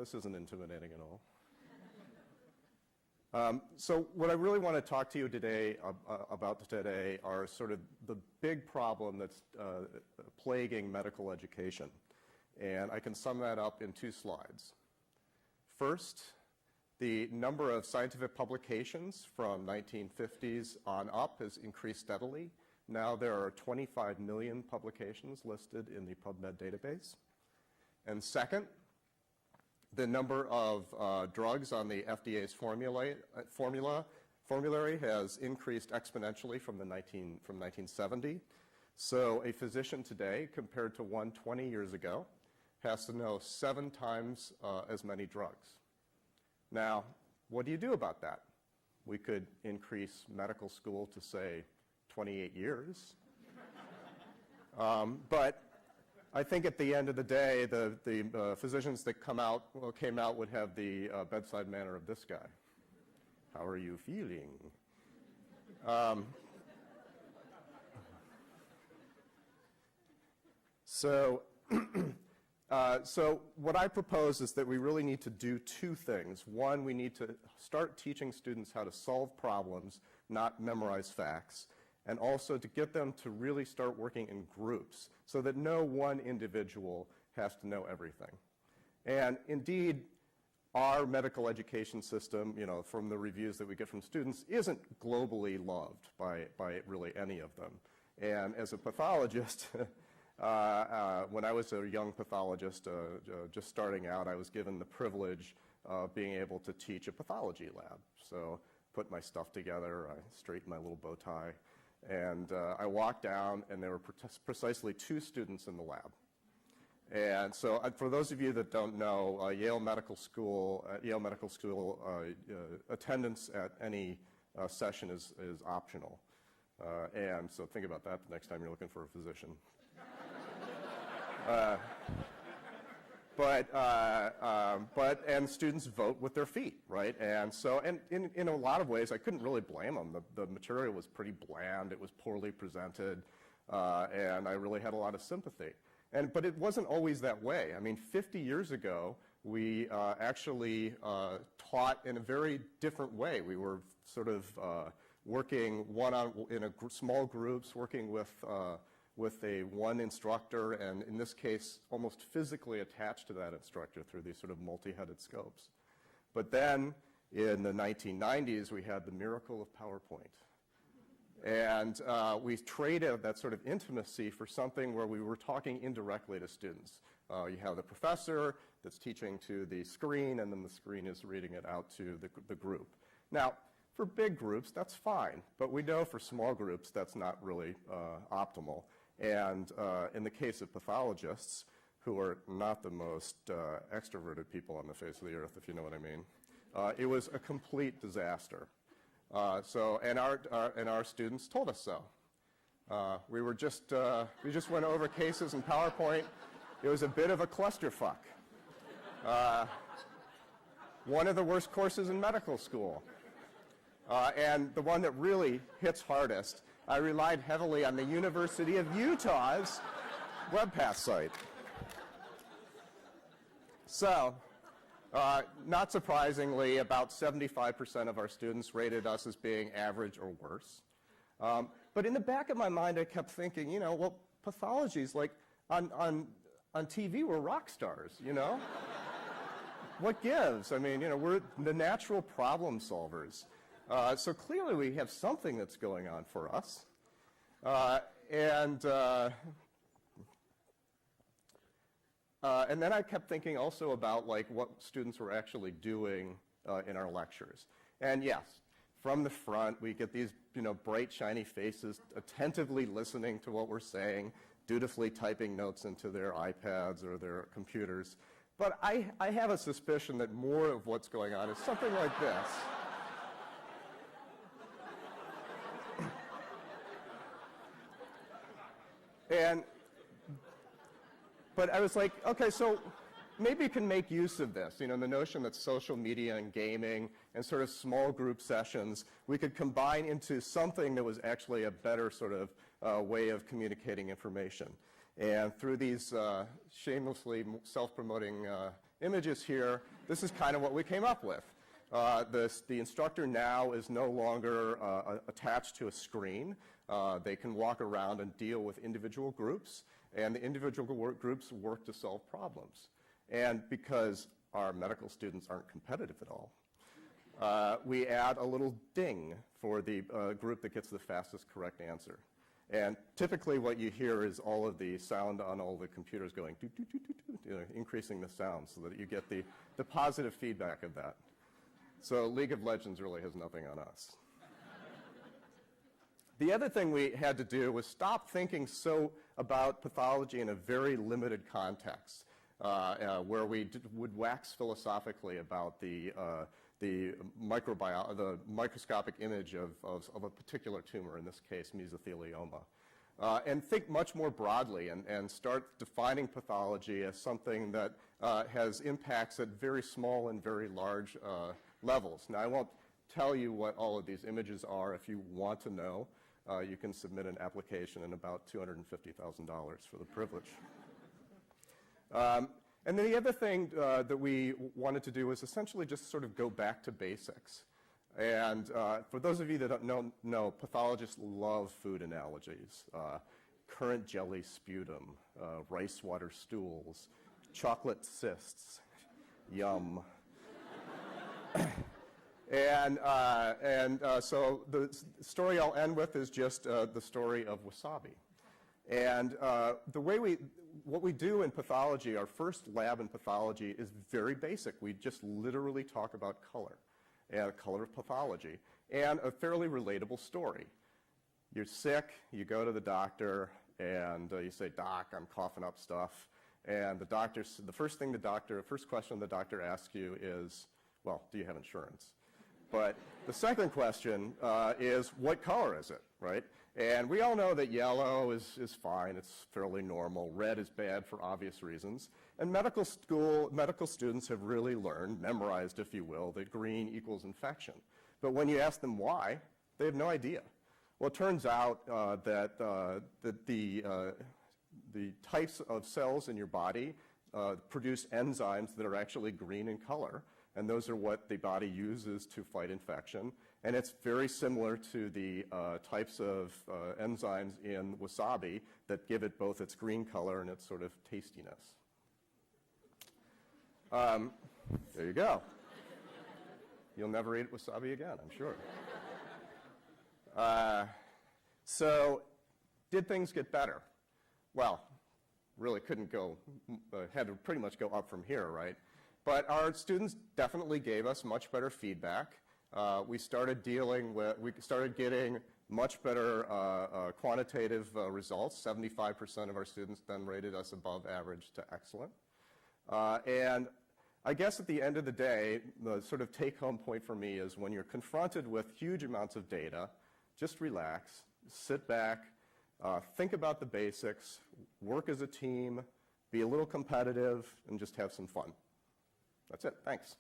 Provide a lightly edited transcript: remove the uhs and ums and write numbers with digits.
this isn't intimidating at all. So what I really want to talk to you today about today are sort of the big problem that's plaguing medical education. And I can sum that up in 2 slides. First, the number of scientific publications from 1950s on up has increased steadily. Now there are 25 million publications listed in the PubMed database. And second, the number of drugs on the FDA's formulary has increased exponentially from 1970. So a physician today, compared to one 20 years ago, has to know 7 times as many drugs. Now, what do you do about that? We could increase medical school to, say, 28 years. But I think at the end of the day, the physicians that came out would have the bedside manner of this guy. How are you feeling? So what I propose is that we really need to do 2 things. One, we need to start teaching students how to solve problems, not memorize facts, and also to get them to really start working in groups so that no one individual has to know everything. And indeed, our medical education system, from the reviews that we get from students, isn't globally loved by really any of them. And as a pathologist, when I was a young pathologist just starting out, I was given the privilege of being able to teach a pathology lab. So put my stuff together, I straightened my little bow tie, and I walked down, and there were precisely 2 students in the lab. And so for those of you that don't know, Yale Medical School attendance at any session is optional. And so think about that the next time you're looking for a physician. And students vote with their feet, right? And so, and in a lot of ways, I couldn't really blame them. The material was pretty bland, it was poorly presented, and I really had a lot of sympathy. But it wasn't always that way. I mean, 50 years ago, we actually taught in a very different way. We were sort of working small groups, working with one instructor, and in this case, almost physically attached to that instructor through these sort of multi-headed scopes. But then, in the 1990s, we had the miracle of PowerPoint. And we traded that sort of intimacy for something where we were talking indirectly to students. You have the professor that's teaching to the screen, and then the screen is reading it out to the group. Now, for big groups, that's fine. But we know for small groups, that's not really optimal. And in the case of pathologists, who are not the most extroverted people on the face of the earth, if you know what I mean, it was a complete disaster. And our students told us so. We just went over cases in PowerPoint. It was a bit of a clusterfuck. One of the worst courses in medical school. And the one that really hits hardest, I relied heavily on the University of Utah's WebPath site. So, not surprisingly, about 75% of our students rated us as being average or worse. But in the back of my mind, I kept thinking, well, pathology's like, on TV, we're rock stars, What gives? I mean, we're the natural problem solvers. So clearly we have something that's going on for us. And then I kept thinking also about what students were actually doing in our lectures. And yes, from the front we get these bright shiny faces attentively listening to what we're saying, dutifully typing notes into their iPads or their computers. But I have a suspicion that more of what's going on is something like this. But I was like, okay, so maybe you can make use of this, the notion that social media and gaming and sort of small group sessions, we could combine into something that was actually a better sort of way of communicating information. And through these shamelessly self-promoting images here, this is kind of what we came up with. The instructor now is no longer attached to a screen. They can walk around and deal with individual groups, and the individual groups work to solve problems. And because our medical students aren't competitive at all, we add a little ding for the group that gets the fastest correct answer. And typically what you hear is all of the sound on all the computers going, doo, doo, doo, doo, doo, you know, increasing the sound so that you get the positive feedback of that. So League of Legends really has nothing on us. The other thing we had to do was stop thinking so about pathology in a very limited context, where we would wax philosophically about the microscopic image of a particular tumor, in this case mesothelioma, and think much more broadly and start defining pathology as something that has impacts at very small and very large levels. Now, I won't tell you what all of these images are. If you want to know, you can submit an application and about $250,000 for the privilege. And then the other thing that we wanted to do was essentially just sort of go back to basics. And for those of you that don't know, pathologists love food analogies. Currant jelly sputum, rice water stools, chocolate cysts, yum. So the story I'll end with is just the story of wasabi. And what we do in pathology, our first lab in pathology is very basic. We just literally talk about color, and color of pathology, and a fairly relatable story. You're sick, you go to the doctor, and you say, "Doc, I'm coughing up stuff." And the first question the doctor asks you is, well, do you have insurance? But the second question is, what color is it, right? And we all know that yellow is fine, it's fairly normal. Red is bad for obvious reasons. And medical students have really learned, memorized if you will, that green equals infection. But when you ask them why, they have no idea. Well, it turns out that the types of cells in your body produce enzymes that are actually green in color. And those are what the body uses to fight infection. And it's very similar to the types of enzymes in wasabi that give it both its green color and its sort of tastiness. There you go. You'll never eat wasabi again, I'm sure. So, did things get better? Well, really had to pretty much go up from here, right? But our students definitely gave us much better feedback. We started getting much better quantitative results. 75% of our students then rated us above average to excellent. And I guess at the end of the day, the sort of take-home point for me is when you're confronted with huge amounts of data, just relax, sit back, think about the basics, work as a team, be a little competitive, and just have some fun. That's it. Thanks.